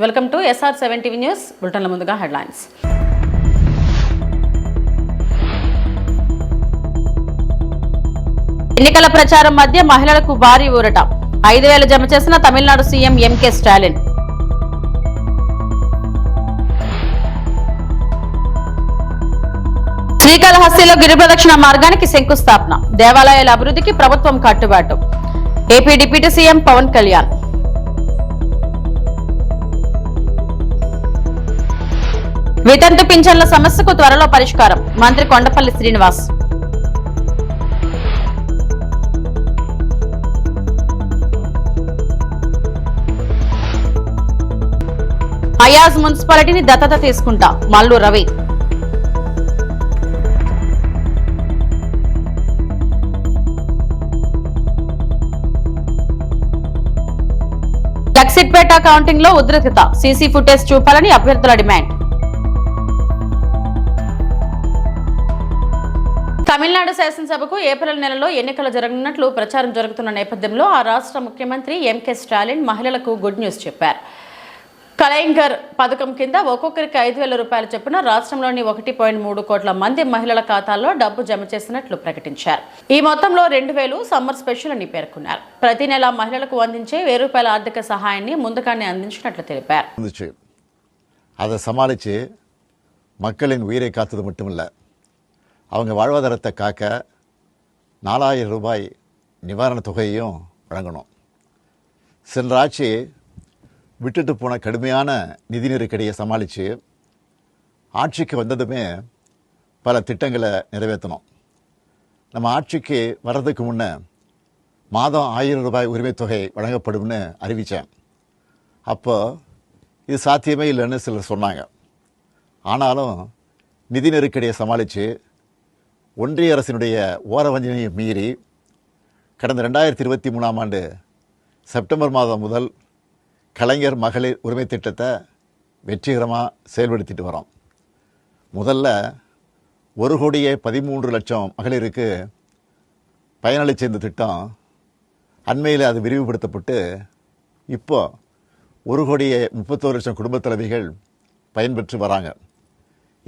Welcome to SR7 TV news. బులెటిన్ల ముందుగా headlines. ఎన్నికల ప్రచారం మధ్య మహిళలకు భారీ ఊరట. 5,000 జమ చేసిన తమిళనాడు సీఎం ఎంకే స్టాలిన్. శ్రీకాళహస్తిలో గిరి ప్రదక్షిణ మార్గానికి శంకుస్థాపన. దేవాలయాల అభివృద్ధికి ప్రభుత్వం కట్టుబాటు. AP deputy CM Pawan Kalyan. వితంతు పింఛన్ల సమస్యకు త్వరలో పరిష్కారం. మంత్రి కొండపల్లి శ్రీనివాస్. అయాజ్ మున్సిపాలిటీని దత్తత తీసుకుంటా మల్లు రవి. లక్సిట్పేట కౌంటింగ్ లో ఉద్రిక్తత. సీసీ ఫుటేజ్ చూపాలని అభ్యర్థుల డిమాండ్. తమిళనాడు శాసనసభకు ఏప్రిల్ నెలలో ఎన్నికలు జరగనున్నట్లు ప్రచారం జరుగుతున్న నేపథ్యంలో ఆ రాష్ట్ర ముఖ్యమంత్రి ఎంకే స్టాలిన్ మహిళలకు గుడ్ న్యూస్ చెప్పారు. కలైంగర్ పథకం కింద ఒక్కొక్కరికి 5,000 రూపాయలు చొప్పున రాష్ట్రంలోని 1.3 కోట్ల మంది మహిళల ఖాతాల్లో డబ్బు జమ చేసినట్లు ప్రకటించారు. ఈ మొత్తంలో 2,000 సమ్మర్ స్పెషల్ అని పేర్కొన్నారు. ప్రతి నెల మహిళలకు అందించే 1,000 రూపాయల ఆర్థిక సహాయాన్ని ముందుగానే అందించినట్లు తెలిపారు. அதை சமாளித்து மக்களின் உயிரை காத்தது மட்டுமில்லை, அவங்க வாழ்வாதாரத்தை காக்க 4,000 ரூபாய் நிவாரணத் தொகையையும் வழங்கணும். சென்ற ஆட்சி விட்டுட்டு போன கடுமையான நிதி நெருக்கடியை சமாளித்து ஆட்சிக்கு வந்ததுமே பல திட்டங்களை நிறைவேற்றணும். நம்ம ஆட்சிக்கு வர்றதுக்கு முன்னே மாதம் 1,000 ரூபாய் உரிமைத் தொகை வழங்கப்படும்னு அறிவித்தேன். அப்போ இது சாத்தியமே இல்லைன்னு சிலர் சொன்னாங்க. ஆனாலும் நிதி நெருக்கடியை சமாளித்து ஒன்றிய அரசினுடைய ஓரவஞ்சனையை மீறி கடந்த 2023ஆம் ஆண்டு செப்டம்பர் மாதம் முதல் கலைஞர் மகளிர் உரிமை திட்டத்தை வெற்றிகரமாக செயல்படுத்திட்டு வரோம். முதல்ல 1,13,00,000 மகளிருக்கு பயனளித்த இந்த திட்டம் அண்மையில் அது விரிவுபடுத்தப்பட்டு இப்போ 1,31,00,000 குடும்பத் தலைவிகள் பயன்பெற்று வராங்க.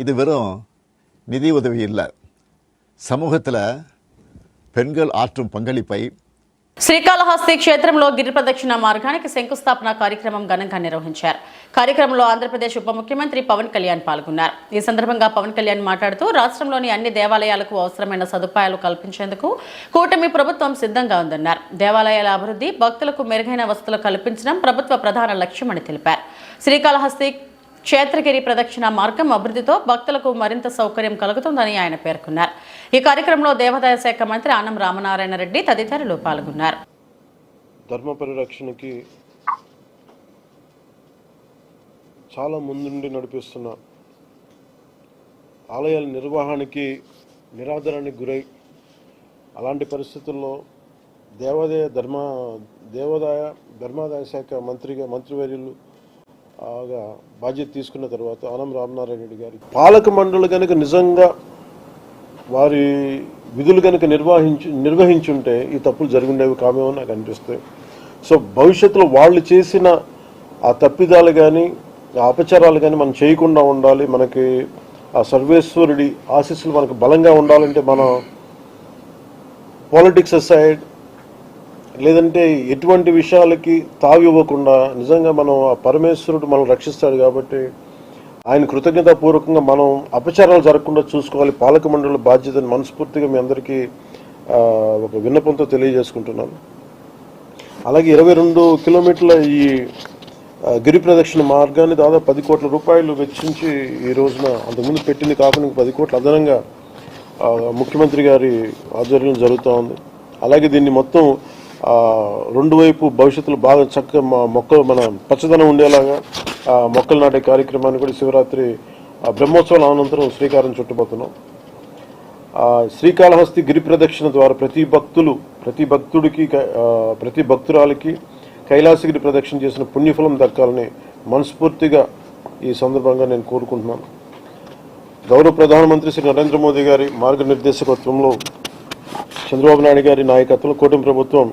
இது வெறும் நிதி உதவி இல்லை, சமூகத்தில் பெண்கள் ஆற்றும் பங்களிப்பை. శ్రీకాళహస్తి క్షేత్రంలో గిరి ప్రదక్షిణ మార్గానికి శంకుస్థాపన కార్యక్రమం ఘనంగా నిర్వహించారు. కార్యక్రమంలో ఆంధ్రప్రదేశ్ ఉప ముఖ్యమంత్రి పవన్ కళ్యాణ్ పాల్గొన్నారు. ఈ సందర్భంగా పవన్ కళ్యాణ్ మాట్లాడుతూ రాష్ట్రంలోని అన్ని దేవాలయాలకు అవసరమైన సదుపాయాలు కల్పించేందుకు కూటమి ప్రభుత్వం సిద్ధంగా ఉందన్నారు. దేవాలయాల అభివృద్ధి, భక్తులకు మెరుగైన వసతులు కల్పించడం ప్రభుత్వ ప్రధాన లక్ష్యమని తెలిపారు. శ్రీకాళహస్తి క్షేత్రగిరి ప్రదక్షిణ మార్గం అభివృద్ధితో భక్తులకు మరింత సౌకర్యం కలుగుతుందని ఆయన పేర్కొన్నారు. ఈ కార్యక్రమంలో దేవాదాయ శాఖ మంత్రి ఆనం రామనారాయణ రెడ్డి తదితరులు పాల్గొన్నారు. ధర్మ పరిరక్షణకి చాలా ముందుండి నడిపిస్తున్న ఆలయాల నిర్వహణకి నిరాదరణకి గురై అలాంటి పరిస్థితుల్లో ధర్మాదాయ శాఖ మంత్రివర్యులు బాధ్యత తీసుకున్న తర్వాత ఆనం రామనారాయణ రెడ్డి గారు పాలక మండలి కనుక నిజంగా వారి విధులు కనుక నిర్వహించుంటే ఈ తప్పులు జరుగుండేవి కామేమో నాకు అనిపిస్తాయి. సో భవిష్యత్తులో వాళ్ళు చేసిన ఆ తప్పిదాలు కానీ ఆ అపచారాలు కానీ మనం చేయకుండా ఉండాలి. మనకి ఆ సర్వేశ్వరుడి ఆశీస్సులు మనకు బలంగా ఉండాలంటే మనం పాలిటిక్స్ అసైడ్ లేదంటే ఎటువంటి విషయాలకి తావివ్వకుండా నిజంగా మనం ఆ పరమేశ్వరుడు మనం రక్షిస్తాడు కాబట్టి ఆయన కృతజ్ఞతాపూర్వకంగా మనం అపచారాలు జరగకుండా చూసుకోవాలి. పాలక మండలి బాధ్యతను మనస్ఫూర్తిగా మీ అందరికీ ఒక విన్నపంతో తెలియజేసుకుంటున్నాను. అలాగే 22 కిలోమీటర్ల ఈ గిరి ప్రదక్షిణ మార్గాన్ని దాదాపు 10 కోట్ల రూపాయలు వెచ్చించి ఈ రోజున అంతకుముందు పెట్టింది కాకుండా 10 కోట్ల అదనంగా ముఖ్యమంత్రి గారి ఆధ్వర్యంలో జరుగుతూ ఉంది. అలాగే దీన్ని మొత్తం రెండు వైపు భవిష్యత్తులో బాగా చక్కగా మొక్కలు మన పచ్చదనం ఉండేలాగా మొక్కలు నాటే కార్యక్రమాన్ని కూడా శివరాత్రి బ్రహ్మోత్సవాల అనంతరం శ్రీకారం చుట్టబోతున్నాం. శ్రీకాళహస్తి గిరి ప్రదక్షిణ ద్వారా ప్రతి భక్తురాలికి కైలాసగిరి ప్రదక్షిణ చేసిన పుణ్యఫలం దక్కాలని మనస్ఫూర్తిగా ఈ సందర్భంగా నేను కోరుకుంటున్నాను. గౌరవ ప్రధానమంత్రి శ్రీ నరేంద్ర మోదీ గారి మార్గనిర్దేశకత్వంలో చంద్రబాబు నాయుడు గారి నాయకత్వంలో కూటమి ప్రభుత్వం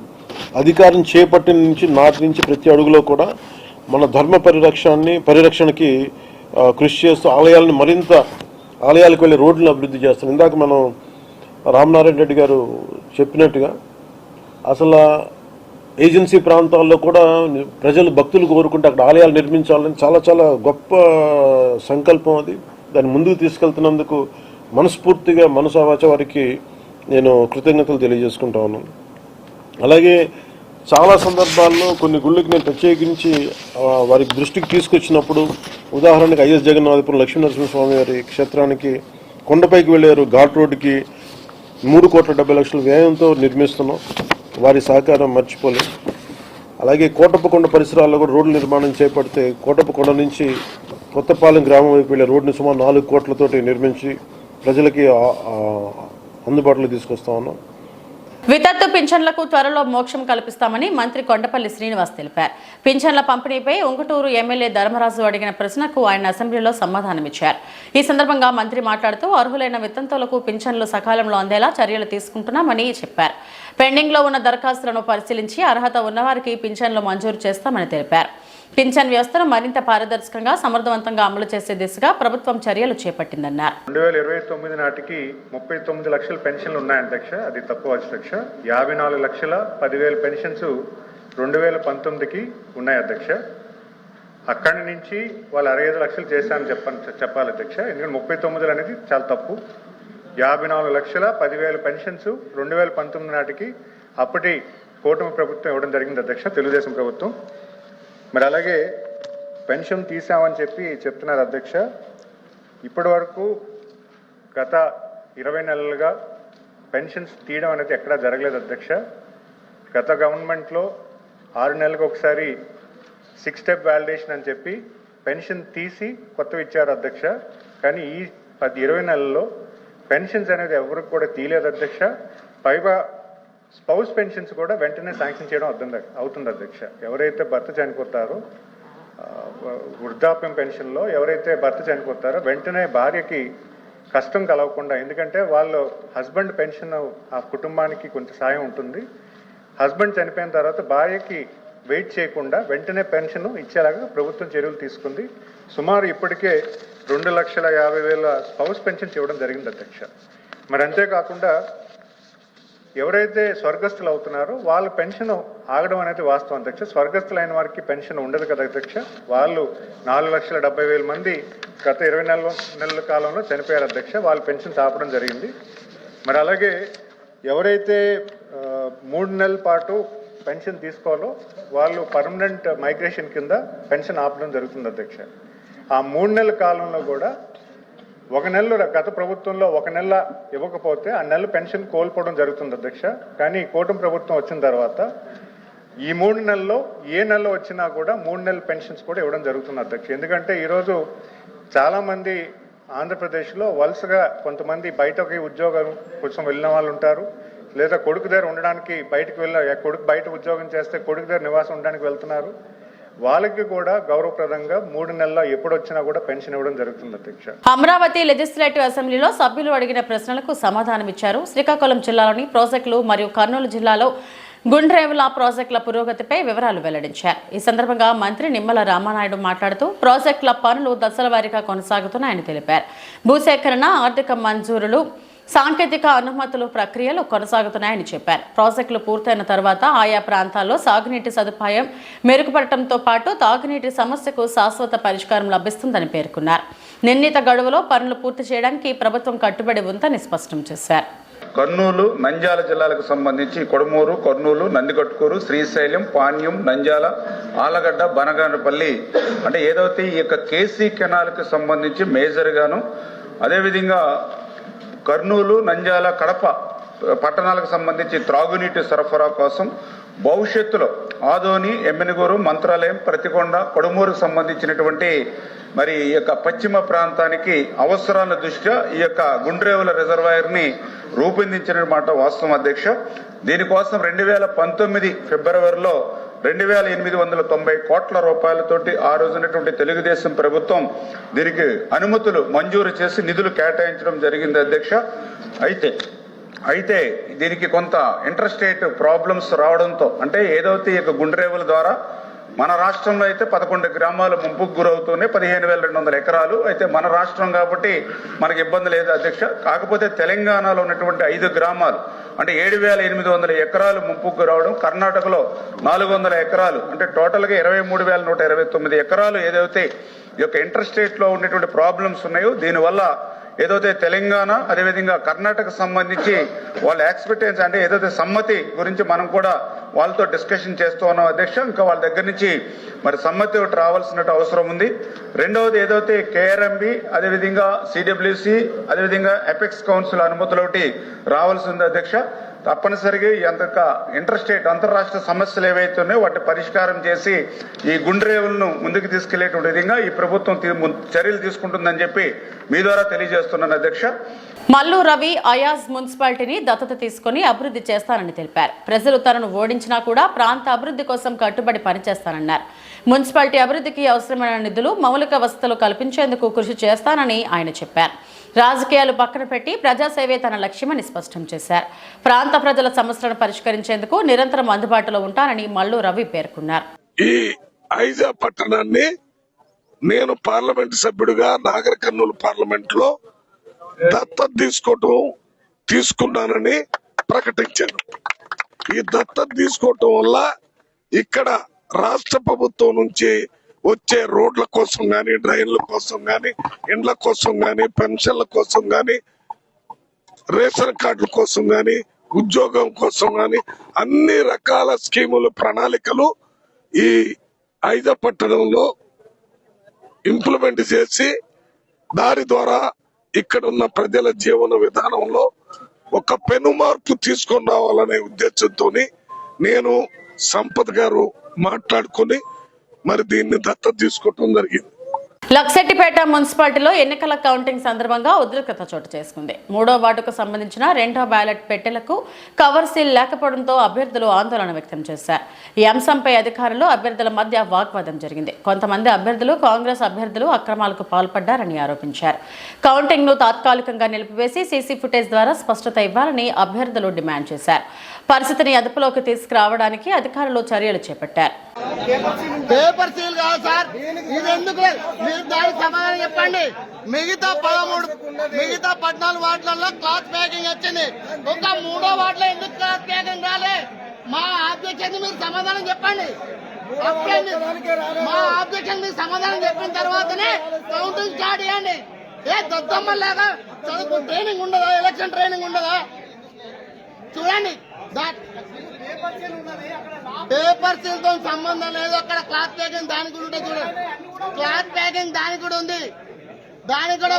అధికారం చేపట్టిన నాటి నుంచి ప్రతి అడుగులో కూడా మన ధర్మ పరిరక్షణకి కృషి చేస్తూ ఆలయాలకు వెళ్ళే రోడ్లను అభివృద్ధి చేస్తాం. ఇందాక మనం రామనారాయణ రెడ్డి గారు చెప్పినట్టుగా అసలు ఏజెన్సీ ప్రాంతాల్లో కూడా ప్రజలు భక్తులు కోరుకుంటే అక్కడ ఆలయాలు నిర్మించాలని చాలా చాలా గొప్ప సంకల్పం అది. దాన్ని ముందుకు తీసుకెళ్తున్నందుకు మనస్ఫూర్తిగా మనసావాచ వారికి నేను కృతజ్ఞతలు తెలియజేసుకుంటా ఉన్నాను. అలాగే చాలా సందర్భాల్లో కొన్ని గుళ్ళకి నేను ప్రత్యేకించి వారికి దృష్టికి తీసుకొచ్చినప్పుడు, ఉదాహరణకు ఐఎస్ జగన్నాథపురం లక్ష్మీనరసింహస్వామి వారి క్షేత్రానికి కొండపైకి వెళ్ళారు ఘాట్ రోడ్డుకి 3,70,00,000 వ్యయంతో నిర్మిస్తున్నాం. వారి సహకారం మర్చిపోలేదు. అలాగే కోటప్పకొండ పరిసరాల్లో కూడా రోడ్ల నిర్మాణం చేపడితే కోటప్పకొండ నుంచి కొత్తపాలెం గ్రామం వైపు వెళ్ళే రోడ్డుని సుమారు 4 కోట్లతోటి నిర్మించి ప్రజలకి అందుబాటులో తీసుకొస్తా ఉన్నాం. వితంతు పింఛన్లకు త్వరలో మోక్షం కల్పిస్తామని మంత్రి కొండపల్లి శ్రీనివాస్ తెలిపారు. పింఛన్ల పంపిణీపై ఉంగుటూరు ఎమ్మెల్యే ధర్మరాజు అడిగిన ప్రశ్నకు ఆయన అసెంబ్లీలో సమాధానమిచ్చారు. ఈ సందర్భంగా మంత్రి మాట్లాడుతూ అర్హులైన వితంతులకు పింఛన్లు సకాలంలో అందేలా చర్యలు తీసుకుంటున్నామని చెప్పారు. పెండింగ్ లో ఉన్న దరఖాస్తులను పరిశీలించి అర్హత ఉన్నవారికి పింఛన్లు మంజూరు చేస్తామని తెలిపారు. పింఛన్ వ్యవస్థను మరింత పారదర్శకంగా సమర్థవంతంగా అమలు చేసే దిశగా ప్రభుత్వం చర్యలు చేపట్టిందన్నారు. 2029 నాటికి 39 లక్షల పెన్షన్లు ఉన్నాయి అధ్యక్ష. అది తప్పు అధ్యక్ష. 54,10,000 పెన్షన్స్ 2019కి ఉన్నాయి అధ్యక్ష. అక్కడి నుంచి వాళ్ళు 65 లక్షలు చేశారని చెప్పాలి అధ్యక్ష. ఎందుకంటే 39 అనేది చాలా తప్పు. 54,10,000 పెన్షన్స్ 2019 నాటికి అప్పటి కూటమి ప్రభుత్వం ఇవ్వడం జరిగింది అధ్యక్ష, తెలుగుదేశం ప్రభుత్వం. మరి అలాగే పెన్షన్ తీసామని చెప్తున్నారు అధ్యక్ష. ఇప్పటి వరకు గత 20 నెలలుగా పెన్షన్స్ తీయడం అనేది ఎక్కడా జరగలేదు అధ్యక్ష. గత గవర్నమెంట్లో 6 నెలలకు ఒకసారి 6 స్టెప్ వ్యాలిడేషన్ అని చెప్పి పెన్షన్ తీసి కొత్తవి ఇచ్చారు అధ్యక్ష. కానీ ఈ 20 నెలల్లో పెన్షన్స్ అనేది ఎవరికి కూడా తీయలేదు అధ్యక్ష. పైగా స్పౌస్ పెన్షన్స్ కూడా వెంటనే శాంక్షన్ చేయడం అవుతుంది అధ్యక్ష. ఎవరైతే భర్త చనిపోతారో వృద్ధాప్యం పెన్షన్లో ఎవరైతే భర్త చనిపోతారో వెంటనే భార్యకి కష్టం కలగకుండా, ఎందుకంటే వాళ్ళు హస్బెండ్ పెన్షన్ ఆ కుటుంబానికి కొంత సాయం ఉంటుంది. హస్బెండ్ చనిపోయిన తర్వాత భార్యకి వెయిట్ చేయకుండా వెంటనే పెన్షన్ ఇచ్చేలాగా ప్రభుత్వం చర్యలు తీసుకుంది. సుమారు ఇప్పటికే 2,50,000 స్పౌస్ పెన్షన్స్ ఇవ్వడం జరిగింది అధ్యక్ష. మరి అంతేకాకుండా ఎవరైతే స్వర్గస్థులు అవుతున్నారో వాళ్ళ పెన్షన్ ఆగడం అనేది వాస్తవం అధ్యక్ష. స్వర్గస్థులైన వారికి పెన్షన్ ఉండదు కదా అధ్యక్ష. వాళ్ళు 4,70,000 మంది గత 20 నెలల కాలంలో చనిపోయారు అధ్యక్ష. వాళ్ళ పెన్షన్స్ ఆపడం జరిగింది. మరి అలాగే ఎవరైతే 3 నెలల పాటు పెన్షన్ తీసుకోవాలో వాళ్ళు పర్మనెంట్ మైగ్రేషన్ కింద పెన్షన్ ఆపడం జరుగుతుంది అధ్యక్ష. ఆ 3 నెలల కాలంలో కూడా 1 నెలలో గత ప్రభుత్వంలో 1 నెల ఇవ్వకపోతే ఆ నెల పెన్షన్ కోల్పోవడం జరుగుతుంది అధ్యక్ష. కానీ కూటమి ప్రభుత్వం వచ్చిన తర్వాత ఈ 3 నెలల్లో ఏ నెలలో వచ్చినా కూడా 3 నెలల పెన్షన్స్ కూడా ఇవ్వడం జరుగుతుంది అధ్యక్ష. ఎందుకంటే ఈరోజు చాలామంది ఆంధ్రప్రదేశ్లో వలసగా కొంతమంది బయటకి ఉద్యోగం కోసం వెళ్ళిన వాళ్ళు ఉంటారు, లేదా కొడుకు దగ్గర ఉండడానికి కొడుకు బయట ఉద్యోగం చేస్తే కొడుకు దగ్గర నివాసం ఉండడానికి వెళ్తున్నారు. వాళ్ళకి కూడా గౌరవప్రదంగా 3 నెలల్లో ఎప్పుడు వచ్చినా కూడా పెన్షన్ ఇవ్వడం జరుగుతుంది అధ్యక్ష. అమరావతి లెజిస్లేటివ్ అసెంబ్లీలో సభ్యులు అడిగిన ప్రశ్నలకు సమాధానమిచ్చారు. శ్రీకాకుళం జిల్లాలోని ప్రాజెక్టులు మరియు కర్నూలు జిల్లాలో గుండ్రేవుల ప్రాజెక్టుల పురోగతిపై వివరాలు వెల్లడించారు. ఈ సందర్భంగా మంత్రి నిమ్మల రామానాయుడు మాట్లాడుతూ ప్రాజెక్టుల పనులు దశల వారీగా కొనసాగుతున్నాయని తెలిపారు. భూసేకరణ, ఆర్థిక మంజూరులు, సాంకేతిక అనుమతులు ప్రక్రియలు కొనసాగుతున్నాయని చెప్పారు. ప్రాజెక్టులు పూర్తయిన తర్వాత ఆయా ప్రాంతాల్లో సాగునీటి సదుపాయం మెరుగుపడటంతో పాటు తాగునీటి సమస్యకు శాశ్వత పరిష్కారం లభిస్తుందని పేర్కొన్నారు. నిర్ణీత గడువులో పనులు పూర్తి చేయడానికి ప్రభుత్వం కట్టుబడి ఉందని స్పష్టం చేశారు. కర్నూలు, నంద్యాల జిల్లాలకు సంబంధించి కొడమూరు, కర్నూలు, నందికొట్కూరు, శ్రీశైలం, పాణ్యం, నంద్యాల, ఆలగడ్డ, బనగానపల్లి అంటే ఏదైతే ఈ యొక్క కేసీ కెనాల్కి సంబంధించి మేజర్గాను, అదేవిధంగా కర్నూలు, నంద్యాల, కడప పట్టణాలకు సంబంధించి త్రాగునీటి సరఫరా కోసం భవిష్యత్తులో ఆదోని, ఎమ్మినగూరు, మంత్రాలయం, ప్రతికొండ, కొడుమూరుకు సంబంధించినటువంటి మరి ఈ యొక్క పశ్చిమ ప్రాంతానికి అవసరాల దృష్ట్యా ఈ యొక్క గుండ్రేవుల రిజర్వాయర్ని రూపొందించిన మాట వాస్తవం అధ్యక్ష. దీనికోసం 2019 ఫిబ్రవరిలో 2,890 కోట్ల రూపాయలతోటి ఆ రోజునటువంటి తెలుగుదేశం ప్రభుత్వం దీనికి అనుమతులు మంజూరు చేసి నిధులు కేటాయించడం జరిగింది అధ్యక్ష. అయితే దీనికి కొంత ఇంటర్స్టేట్ ప్రాబ్లమ్స్ రావడంతో, అంటే ఏదైతే ఈ గుండ్రేవుల ద్వారా మన రాష్ట్రంలో అయితే 11 గ్రామాలు ముంపుకు గురవుతూనే 15,200 ఎకరాలు అయితే మన రాష్ట్రం కాబట్టి మనకి ఇబ్బంది లేదు అధ్యక్ష. కాకపోతే తెలంగాణలో ఉన్నటువంటి 5 గ్రామాలు అంటే 7,800 ఎకరాలు ముంపుకు గురవడం, కర్ణాటకలో 400 ఎకరాలు అంటే టోటల్గా 23,129 ఎకరాలు ఏదైతే ఈ యొక్క ఇంటర్ స్టేట్ లో ఉన్నటువంటి ప్రాబ్లమ్స్ ఉన్నాయో దీనివల్ల ఏదైతే తెలంగాణ అదేవిధంగా కర్ణాటక సంబంధించి వాళ్ళ ఎక్స్పెక్టెన్స్ అంటే ఏదైతే సమ్మతి గురించి మనం కూడా వాళ్ళతో డిస్కషన్ చేస్తూ ఉన్నాం అధ్యక్ష. ఇంకా వాళ్ళ దగ్గర నుంచి మరి సమ్మతి ఒకటి రావాల్సిన అవసరం ఉంది. రెండవది ఏదైతే కేఆర్ఎంబి అదేవిధంగా సిడబ్ల్యూసి అదేవిధంగా ఎపెక్స్ కౌన్సిల్ అనుమతులు ఒకటి రావాల్సి ఉంది అధ్యక్ష. తప్పనిసరిగా ఇంటర్ స్టేట్ అంతర్రాష్ట్ర సమస్యలు ఏవైతే ఉన్నాయో వాటి పరిష్కారం చేసి ఈ గుండ్రేవులను ముందుకు తీసుకెళ్లేటువంటి విధంగా ఈ ప్రభుత్వం చర్యలు తీసుకుంటుందని చెప్పి మీ ద్వారా తెలియజేస్తున్నాను అధ్యక్ష. మల్లు రవి అయాజ్ మున్సిపాలిటీని దత్తత తీసుకుని అభివృద్ధి చేస్తానని తెలిపారు. ప్రజలు తనను ఓడించినా కూడా ప్రాంత అభివృద్ధి కోసం కట్టుబడి పనిచేస్తానన్నారు. మున్సిపాలిటీ అభివృద్ధికి అవసరమైన నిధులు మౌలిక వసతులు కల్పించేందుకు కృషి చేస్తానని ఆయన చెప్పారు. రాజకీయాలు పక్కన పెట్టి ప్రజాసేవే తన లక్ష్యమని స్పష్టం చేశారు. ప్రాంత ప్రజల సమస్యలను పరిష్కరించేందుకు నిరంతరం అందుబాటులో ఉంటానని మల్లు రవి పేర్కొన్నారు. ఈ ఐజా పట్టణాన్ని నేను పార్లమెంట్ సభ్యుడిగా నాగర్ కర్నూలు పార్లమెంట్ లో దత్తత తీసుకున్నానని ప్రకటించాను. ఈ దత్తత తీసుకోవటం వల్ల ఇక్కడ రాష్ట్ర ప్రభుత్వం నుంచి వచ్చే రోడ్ల కోసం గాని, డ్రైన్ల కోసం గాని, ఇండ్ల కోసం గాని, పెన్షన్ల కోసం గాని, రేషన్ కార్డుల కోసం గాని, ఉద్యోగం కోసం గాని అన్ని రకాల స్కీములు ప్రణాళికలు ఈ ఐజా పట్టణంలో ఇంప్లిమెంట్ చేసి దాని ద్వారా ఇక్కడ ఉన్న ప్రజల జీవన విధానంలో ఒక పెను మార్పు తీసుకొని రావాలనే ఉద్దేశంతో నేను సంపత్ గారు మాట్లాడుకుని మరి దీన్ని దత్తత తీసుకోవటం జరిగింది. లక్సెట్టిపేట మున్సిపాలిటీలో ఎన్నికల కౌంటింగ్ సందర్భంగా ఉద్రిక్తత చోటు చేసుకుంది. 3వ వార్డుకు సంబంధించిన 2వ బ్యాలెట్ పెట్టెలకు కవర్ సీల్ లేకపోవడంతో అభ్యర్థులు ఆందోళన వ్యక్తం చేశారు. ఈ అంశంపై అధికారులు అభ్యర్థుల మధ్య వాగ్వాదం జరిగింది. కొంతమంది అభ్యర్థులు కాంగ్రెస్ అభ్యర్థులు అక్రమాలకు పాల్పడ్డారని ఆరోపించారు. కౌంటింగ్ ను తాత్కాలికంగా నిలిపివేసి సీసీ ఫుటేజ్ ద్వారా స్పష్టత ఇవ్వాలని అభ్యర్థులు డిమాండ్ చేశారు. పరిస్థితిని అదుపులోకి తీసుకురావడానికి అధికారులు చర్యలు చేపట్టారు. పేపర్ సీల్ కాదు సార్, ఇది ఎందుకు మీరు దానికి సమాధానం చెప్పండి. మిగతా 14 వార్డులలో క్లాత్ ప్యాకింగ్ వచ్చింది, ఒక 3వ వార్డులో ఎందుకు క్లాత్ ప్యాకింగ్ రాలే? మా ఆబ్జెక్షన్ మీరు సమాధానం చెప్పండి. మా ఆబ్జెక్షన్ మీరు సమాధానం చెప్పిన తర్వాతనే కౌంటింగ్ స్టార్ట్ చేయండి. ఏ దద్దమ్మలాగా చదువు ట్రైనింగ్ ఉండదా? ఎలక్షన్ ట్రైనింగ్ ఉండదా? చూడండి, పేపర్ సీల్ తో సంబంధం లేదు. అక్కడ క్లాత్ ప్యాకింగ్ దానికి కూడా ఉంటుంది. చూడండి, క్లాత్ ప్యాకింగ్ దానికి కూడా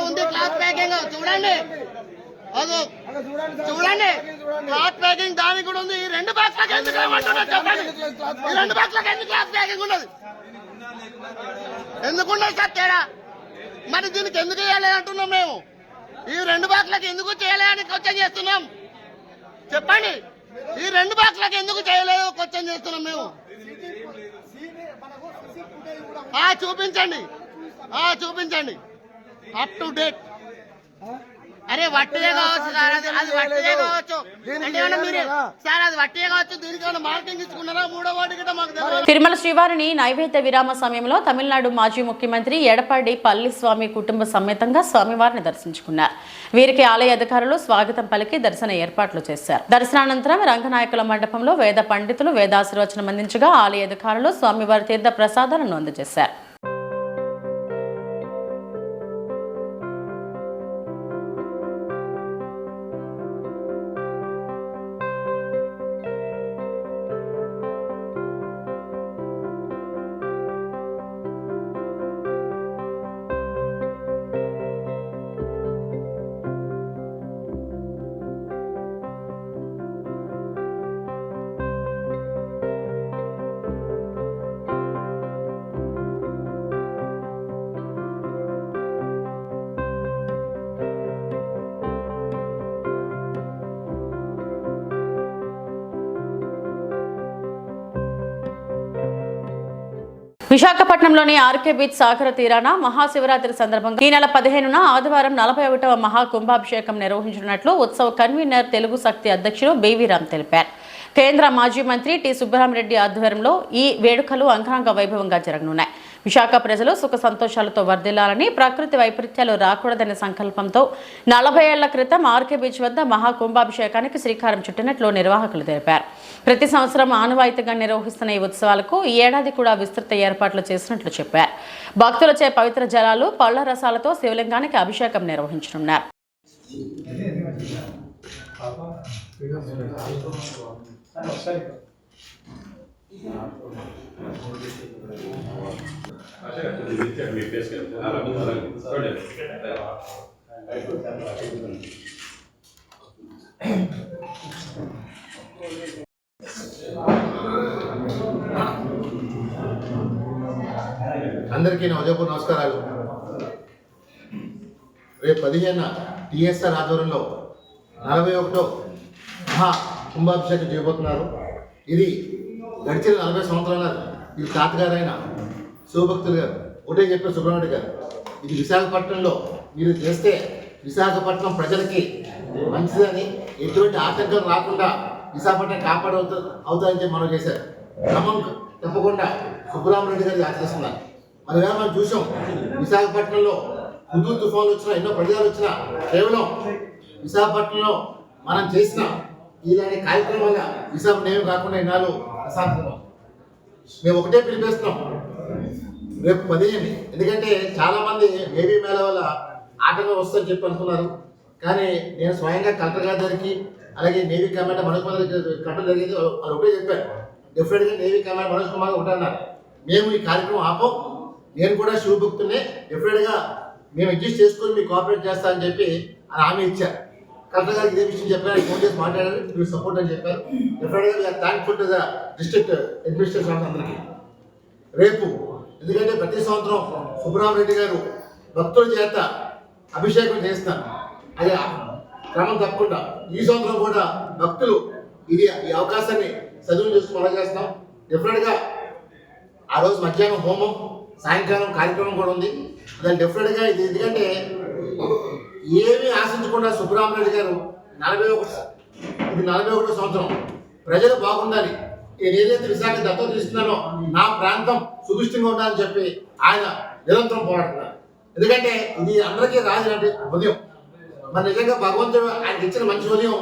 ఉంది, క్లాత్ ప్యాకింగ్ చూడండి. అది చూడండి, క్లాత్ ప్యాకింగ్ దానికి కూడా ఉంది. ఈ 2 బాక్స్లకు ఎందుకు చెప్పండి. ఈ 2 బాక్స్లకు ఎందుకు క్లాత్ ప్యాకింగ్ ఉండదు? ఎందుకుండదు సార్ తేడా? మరి దీనికి ఎందుకు చేయలేదు అంటున్నాం మేము. ఈ 2 బాక్స్లకు ఎందుకు చేయలేదని క్వశ్చన్ చేస్తున్నాం. చెప్పండి, ఈ 2 బాక్స్లకు ఎందుకు చేయలేదు క్వశ్చన్ చేస్తున్నాం మేము. చూపించండి అప్ టు డేట్. అరే వట్టిదే కావచ్చు సార్, అది వట్టిదే కావచ్చు అంటే మీరు సార్ అది వట్టిదే కావచ్చు. దీనికి ఏమైనా మార్కింగ్ ఇచ్చుకున్నారా? 3వ వార్డు గిట్ట మాకు తెలియదు. తిరుమల శ్రీవారిని నైవేద్య విరామ సమయంలో తమిళనాడు మాజీ ముఖ్యమంత్రి ఎడప్పాడి పళనిస్వామి కుటుంబ సమేతంగా స్వామివారిని దర్శించుకున్నారు. వీరికి ఆలయ అధికారులు స్వాగతం పలికి దర్శన ఏర్పాట్లు చేశారు. దర్శనానంతరం రంగనాయకుల మండపంలో వేద పండితులు వేదాశీర్వచనం అందించగా ఆలయ అధికారులు స్వామివారి తీర్థ ప్రసాదాలను అందజేశారు. విశాఖపట్నంలోని ఆర్కే బీచ్ సాగర తీరాన మహాశివరాత్రి సందర్భంగా ఈ నెల 15న ఆదివారం 41వ మహాకుంభాభిషేకం నిర్వహించనున్నట్లు ఉత్సవ కన్వీనర్ తెలుగు శక్తి అధ్యక్షుడు బీవీ రామ్ తెలిపారు. కేంద్ర మాజీ మంత్రి టి సుబ్బరామరెడ్డి ఆధ్వర్యంలో ఈ వేడుకలు అంగరంగ వైభవంగా జరగనున్నాయి. విశాఖ ప్రజలు సుఖ సంతోషాలతో వర్ధిల్లాలని, ప్రకృతి వైపరీత్యాలు రాకూడదనే సంకల్పంతో 40 ఏళ్ల క్రితం ఆర్కే బీచ్ వద్ద మహాకుంభాభిషేకానికి శ్రీకారం చుట్టినట్లు నిర్వాహకులు తెలిపారు. ప్రతి సంవత్సరం ఆనవాయితీగా నిర్వహిస్తున్న ఈ ఉత్సవాలకు ఈ ఏడాది కూడా విస్తృత ఏర్పాట్లు చేసినట్లు చెప్పారు. భక్తులచే పవిత్ర జలాలు, పళ్ల రసాలతో శివలింగానికి అభిషేకం నిర్వహించనున్నారు. అందరికీ నా ఉదయపూర్ నమస్కారాలు. రేపు 15 టీఎస్ఆర్ ఆధ్వర్యంలో 41వ మహా కుంభాభిషేకం చేయబోతున్నారు. ఇది గడిచిన 40 సంవత్సరాల ఈ తాతగారైన శివభక్తులు గారు ఒకటే చెప్పారు, సుబ్రహ్మణ్య గారు, ఇది విశాఖపట్నంలో మీరు చేస్తే విశాఖపట్నం ప్రజలకి మంచిదని, ఎటువంటి ఆటంకం రాకుండా విశాఖపట్నం అవుతారని చెప్పి మనం చేశారు. క్రమం తప్పకుండా సుబ్బరామరెడ్డి గారు ఆచరిస్తున్నారు. మరి మనం చూసాం, విశాఖపట్నంలో హుదూద్ తుఫాన్లు వచ్చినా, ఎన్నో ప్రజలు వచ్చినా, కేవలం విశాఖపట్నంలో మనం చేసిన ఇలాంటి కార్యక్రమం వల్ల విశాఖపట్నం ఏమి కాకుండా ఇన్నాళ్ళు ప్రశాంతంగా మేము ఒకటే పిలిపిస్తున్నాం, రేపు 15. ఎందుకంటే చాలామంది నేవీ మేళ వల్ల ఆటంకం వస్తుందని చెప్పి అనుకున్నారు. కానీ నేను స్వయంగా కలెక్టర్ గారి దగ్గరికి, అలాగే నేవీ కమాండర్ మనోజ్ కుమార్ కట్టడం జరిగింది. వాళ్ళు ఒకటే చెప్పారు, డెఫినెట్గా నేవీ కమాండర్ మనోజ్ కుమార్ ఒకటే అన్నారు, మేము ఈ కార్యక్రమం ఆపం, నేను కూడా శివభక్తునే, డెఫినెట్గా మేము అడ్జస్ట్ చేసుకొని మీకు కోఆపరేట్ చేస్తామని చెప్పి అని హామీ ఇచ్చారు. కలెక్టర్ గారికి ఇదే విషయం చెప్పారు, ఫోన్ చేసి మాట్లాడారు, మీరు సపోర్ట్ అని చెప్పారు. Definitely we are thankful to the district administration అందరికీ. రేపు ఎందుకంటే ప్రతి సంవత్సరం సుబ్బరామరెడ్డి గారు భక్తుల చేత అభిషేకం చేస్తున్నారు, అది క్రమం తప్పకుండా ఈ సంవత్సరం కూడా భక్తులు ఈ అవకాశాన్ని సద్వినియోగం చేసుకుని మనం చేస్తున్నాం. డెఫినెట్గా ఆ రోజు మధ్యాహ్నం హోమం, సాయంకాలం కార్యక్రమం కూడా ఉంది. దాని డెఫినెట్గా ఇది ఎందుకంటే ఏమీ ఆశించకుండా సుబ్బరామరెడ్డి గారు 41 సంవత్సరం ప్రజలు బాగుండాలి, నేను ఏదైతే విశాఖ దత్తత తీసుకున్నానో నా ప్రాంతం సుభిష్టంగా ఉండాలని చెప్పి ఆయన నిరంతరం పోరాడుతున్నారు. ఎందుకంటే ఇది అందరికీ రాజులాంటి ఉదయం. మరి నిజంగా భగవంతుడు ఆయనకి ఇచ్చిన మంచి ఉదయం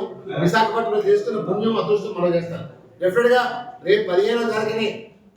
విశాఖపట్నంలో చేస్తున్న పుణ్యం, అదృష్టం మనం చేస్తాం. డెఫినెట్గా రేపు 15వ తారీఖుని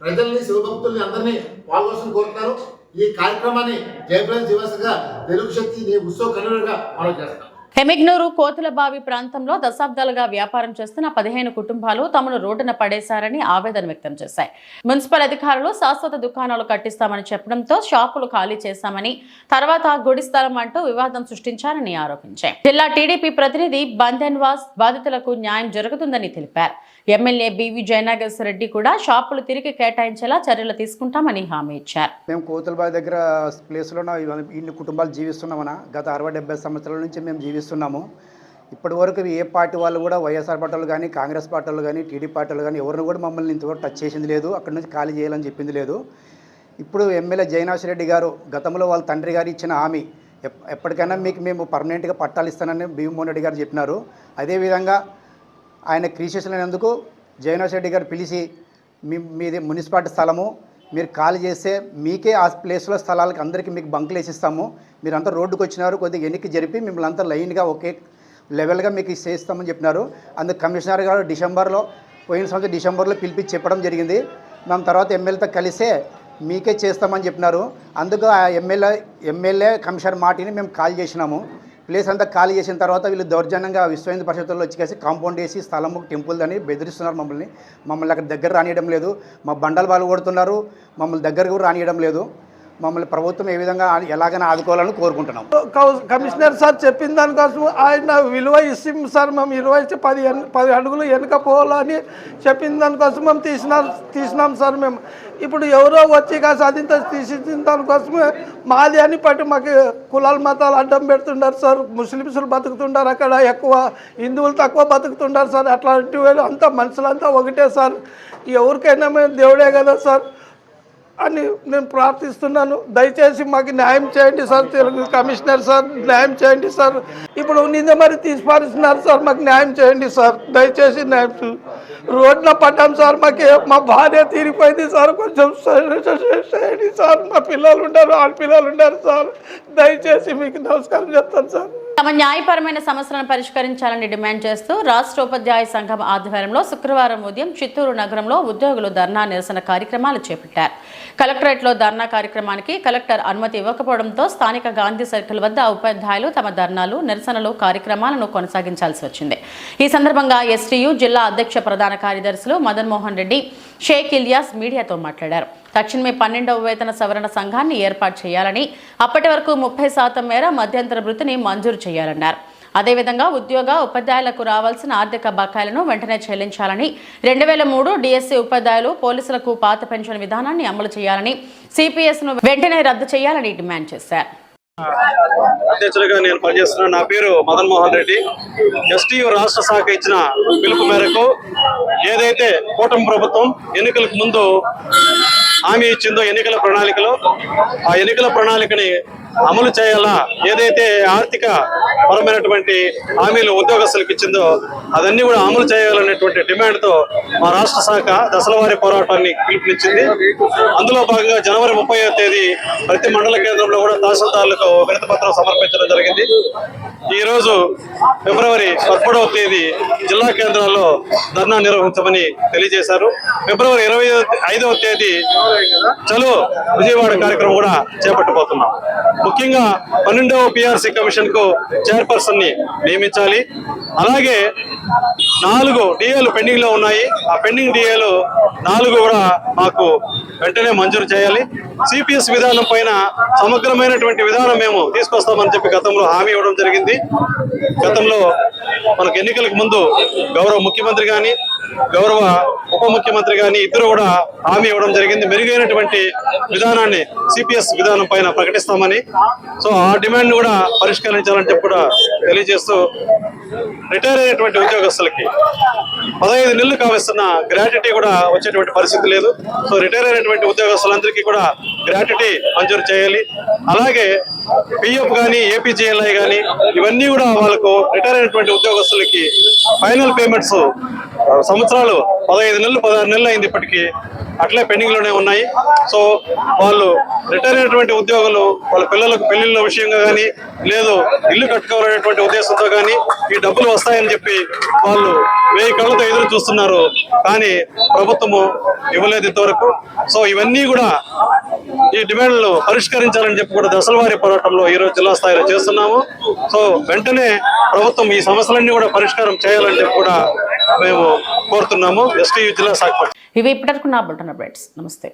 ప్రజల్ని, శివభక్తుల్ని అందరినీ పాల్గొని కోరుతున్నారు. ఈ కార్యక్రమాన్ని జయప్రద దివస్గా తెలుగు శక్తి ఉత్సవ కన్వీనర్గా మనం చేస్తాం. హెమిగ్నూరు కోతులబావి ప్రాంతంలో దశాబ్దాలుగా వ్యాపారం చేస్తున్న 15 కుటుంబాలు తమను రోడ్డున పడేశారని ఆవేదన వ్యక్తం చేశాయి. మున్సిపల్ అధికారులు శాశ్వత దుకాణాలు కట్టిస్తామని చెప్పడంతో షాపులు ఖాళీ చేశామని, తర్వాత గుడి స్థలం అంటూ వివాదం సృష్టించారని ఆరోపించాయి. జిల్లా టీడీపీ ప్రతినిధి బందెన్వాస్ బాధితులకు న్యాయం జరుగుతుందని తెలిపారు. ఎమ్మెల్యే బివి జయనాగేశ్వర రెడ్డి కూడా షాపులు తిరిగి కేటాయించేలా చర్యలు తీసుకుంటామని హామీ ఇచ్చారు. మేము కోతులబావి దగ్గర ప్లేస్లో ఇన్ని కుటుంబాలు జీవిస్తున్నామన్నా గత 60-70 సంవత్సరాల నుంచి మేము జీవిస్తున్నాము. ఇప్పటి వరకు ఏ పార్టీ వాళ్ళు కూడా వైఎస్ఆర్ పార్టీలు కానీ, కాంగ్రెస్ పార్టీలు కానీ, టీడీ పార్టీలు కానీ ఎవరిని కూడా మమ్మల్ని ఇంతవరకు టచ్ చేసింది లేదు, అక్కడి నుంచి ఖాళీ చేయాలని చెప్పింది లేదు. ఇప్పుడు ఎమ్మెల్యే జయనాగేశ్వర రెడ్డి గారు గతంలో వాళ్ళ తండ్రి గారు ఇచ్చిన హామీ, ఎప్పటికైనా మీకు మేము పర్మనెంట్గా పట్టాలు ఇస్తానని భీమోహన్ రెడ్డి గారు చెప్పినారు. అదేవిధంగా ఆయన క్రీసేసినందుకు జయనాగేశ్వర రెడ్డి గారు పిలిచి మీది మున్సిపాలిటీ స్థలము, మీరు ఖాళీ చేస్తే మీకే ఆ ప్లేస్లో స్థలాలకు అందరికీ మీకు బంకులు వేసిస్తాము, మీరంతా రోడ్డుకు వచ్చినారు, కొద్దిగా ఎన్నిక జరిపి మిమ్మల్ని అంతా లైన్గా ఒకే లెవెల్గా మీకు చేస్తామని చెప్పినారు. అందుకు కమిషనర్ గారు పోయిన సంవత్సరం డిసెంబర్లో పిలిపించి చెప్పడం జరిగింది. మేము తర్వాత ఎమ్మెల్యేతో కలిసే మీకే చేస్తామని చెప్పినారు. అందుకు ఆ ఎమ్మెల్యే కమిషనర్ మాటిని మేము కాల్ చేసినాము. ప్లేస్ అంతా ఖాళీ చేసిన తర్వాత వీళ్ళు దౌర్జన్యంగా విశ్వ హిందూ పరిషత్తులో వచ్చేసి కాంపౌండ్ వేసి స్థలము టెంపుల్ అని బెదిరిస్తున్నారు. మమ్మల్ని అక్కడ దగ్గర రానియడం లేదు, మా బండలు వాళ్ళు కొడుతున్నారు, మమ్మల్ని దగ్గర కూడా రానియడం లేదు. మమ్మల్ని ప్రభుత్వం ఏ విధంగా ఎలాగైనా ఆదుకోవాలని కోరుకుంటున్నాం. కమిషనర్ సార్ చెప్పిన దానికోసం ఆయన విలువ ఇస్తాం సార్, మేము విలువ ఇచ్చి 10 అడుగులు వెనుక పోవాలని చెప్పిన దానికోసం మేము తీసినాం సార్. మేము ఇప్పుడు ఎవరో వచ్చి కాస్త అదింత తీసిన దానికోసమే మాది అని పట్టి మాకు కులాల మతాలు అడ్డం పెడుతుంటారు సార్. ముస్లిమ్స్లు బతుకుతుంటారు అక్కడ ఎక్కువ, హిందువులు తక్కువ బతుకుతుంటారు సార్. అట్లాంటి అంతా మనుషులంతా ఒకటే సార్, ఎవరికైనా మేము దేవుడే కదా సార్. అని నేను ప్రార్థిస్తున్నాను. దయచేసి మాకు న్యాయం చేయండి సార్, తెలుగు కమిషనర్ సార్, న్యాయం చేయండి సార్. ఇప్పుడు నిందమరి తీసిపారుస్తున్నారు సార్, మాకు న్యాయం చేయండి సార్, దయచేసి న్యాయం. రోడ్లో పడ్డాం సార్, మా భార్య తీరిపోయింది సార్, కొంచెం చేయండి సార్. మా పిల్లలు ఉన్నారు, ఆడపిల్లలు ఉన్నారు సార్, దయచేసి మీకు నమస్కారం చెప్తాను సార్. తమ న్యాయపరమైన సమస్యలను పరిష్కరించాలని డిమాండ్ చేస్తూ రాష్ట్ర ఉపాధ్యాయ సంఘం ఆధ్వర్యంలో శుక్రవారం ఉదయం చిత్తూరు నగరంలో ఉద్యోగులు ధర్నా నిరసన కార్యక్రమాలు చేపట్టారు. కలెక్టరేట్లో ధర్నా కార్యక్రమానికి కలెక్టర్ అనుమతి ఇవ్వకపోవడంతో స్థానిక గాంధీ సర్కిల్ వద్ద ఉపాధ్యాయులు తమ ధర్నాలు, నిరసనలు, కార్యక్రమాలను కొనసాగించాల్సి వచ్చింది. ఈ సందర్భంగా ఎస్టీయు జిల్లా అధ్యక్ష ప్రధాన కార్యదర్శులు మదన్ మోహన్ రెడ్డి, షేక్ ఇలియాస్ మీడియాతో మాట్లాడారు. తక్షణమే 12వ వేతన సవరణ సంఘాన్ని ఏర్పాటు చేయాలని, అప్పటి వరకు 30% మేర మధ్యంతర వృత్తిని మంజూరు చేయాలన్నారు. అదేవిధంగా ఉద్యోగ ఉపాధ్యాయులకు రావాల్సిన ఆర్థిక బకాయిలను వెంటనే చెల్లించాలని, 2003 డిఎస్సీ ఉపాధ్యాయులు, పోలీసులకు పాత పెన్షన్ విధానాన్ని అమలు చేయాలని, సిపిఎస్ను వెంటనే రద్దు చేయాలని డిమాండ్ చేశారు. అధ్యక్షుడిగా నేను పనిచేస్తున్నాను. నా పేరు మదన్ మోహన్ రెడ్డి. ఎస్టీయు రాష్ట్ర శాఖ ఇచ్చిన పిలుపు మేరకు ఏదైతే కూటమి ప్రభుత్వం ఎన్నికలకు ముందు హామీ ఇచ్చిందో ఎన్నికల ప్రణాళికలో, ఆ ఎన్నికల ప్రణాళికని అమలు చేయాలా, ఏదైతే ఆర్థిక పరమైనటువంటి హామీలు ఉద్యోగస్తులకు ఇచ్చిందో అదన్నీ కూడా అమలు చేయాలనేటువంటి డిమాండ్తో మా రాష్ట్ర శాఖ దశలవారీ పోరాటాన్ని పిలుపునిచ్చింది. అందులో భాగంగా జనవరి 30వ తేదీ ప్రతి మండల కేంద్రంలో కూడా తహసీల్దార్లకు వినతి పత్రం సమర్పించడం జరిగింది. ఈ రోజు ఫిబ్రవరి 13వ తేదీ జిల్లా కేంద్రాల్లో ధర్నా నిర్వహించమని తెలియజేశారు. ఫిబ్రవరి 25వ తేదీ చలో విజయవాడ కార్యక్రమం కూడా చేపట్టబోతున్నాం. ముఖ్యంగా 12వ పిఆర్సీ కమిషన్ కు చైర్పర్సన్ ని నియమించాలి. అలాగే 4 డిఏలు పెండింగ్ లో ఉన్నాయి. ఆ పెండింగ్ డిఏలు 4 కూడా మాకు వెంటనే మంజూరు చేయాలి. సిపిఎస్ విధానం పైన సమగ్రమైనటువంటి విధానం మేము తీసుకొస్తామని చెప్పి గతంలో హామీ ఇవ్వడం జరిగింది. గతంలో మనకు ఎన్నికలకు ముందు గౌరవ ముఖ్యమంత్రి కానీ, గౌరవ ఉప ముఖ్యమంత్రి కానీ ఇద్దరు కూడా హామీ ఇవ్వడం జరిగింది. మెరుగైనటువంటి విధానాన్ని సిపిఎస్ విధానం పైన ప్రకటిస్తామని. సో ఆ డిమాండ్ కూడా పరిష్కరించాలని చెప్పి కూడా తెలియజేస్తూ, రిటైర్ అయినటువంటి ఉద్యోగస్తులకి 15 నెలలు కావస్తున్న గ్రాట్యుటీ కూడా వచ్చేటువంటి పరిస్థితి లేదు. సో రిటైర్ అయినటువంటి ఉద్యోగస్తులందరికీ కూడా గ్రాట్యుటీ మంజూరు చేయాలి. అలాగే పిఎఫ్ కానీ, ఏపీజీఎల్ఐ కానీ ఇవన్నీ కూడా వాళ్ళకు రిటైర్ అయినటువంటి ఉద్యోగస్తులకి ఫైనల్ పేమెంట్స్ సంవత్సరాలు 15 నెలలు 16 నెలలు అయింది, ఇప్పటికీ అట్లే పెండింగ్ లోనే ఉన్నాయి. సో వాళ్ళు రిటైర్ అయినటువంటి ఉద్యోగులు వాళ్ళ పిల్లలకు పెళ్లిళ్ళ విషయంగా కానీ, లేదు ఇల్లు కట్టుకోవాలనేటువంటి ఉద్దేశంతో కానీ ఈ డబ్బులు వస్తాయని చెప్పి వాళ్ళు 1000 కళ్ళతో ఎదురు చూస్తున్నారు. కానీ ప్రభుత్వము ఇవ్వలేదు ఇంతవరకు. సో ఇవన్నీ కూడా ఈ డిమాండ్లు పరిష్కరించాలని చెప్పి కూడా దశలవారీ పోరాటంలో ఈరోజు జిల్లా స్థాయిలో చేస్తున్నాము. సో వెంటనే ప్రభుత్వం ఈ సమస్యలన్నీ కూడా పరిష్కారం చేయాలని చెప్పి కూడా మేము కోరుతున్నాము. ఎస్టీయు జిల్లా శాఖ. ఇవి ఇప్పటివరకు నా బులెటిన్ అప్డేట్స్. నమస్తే.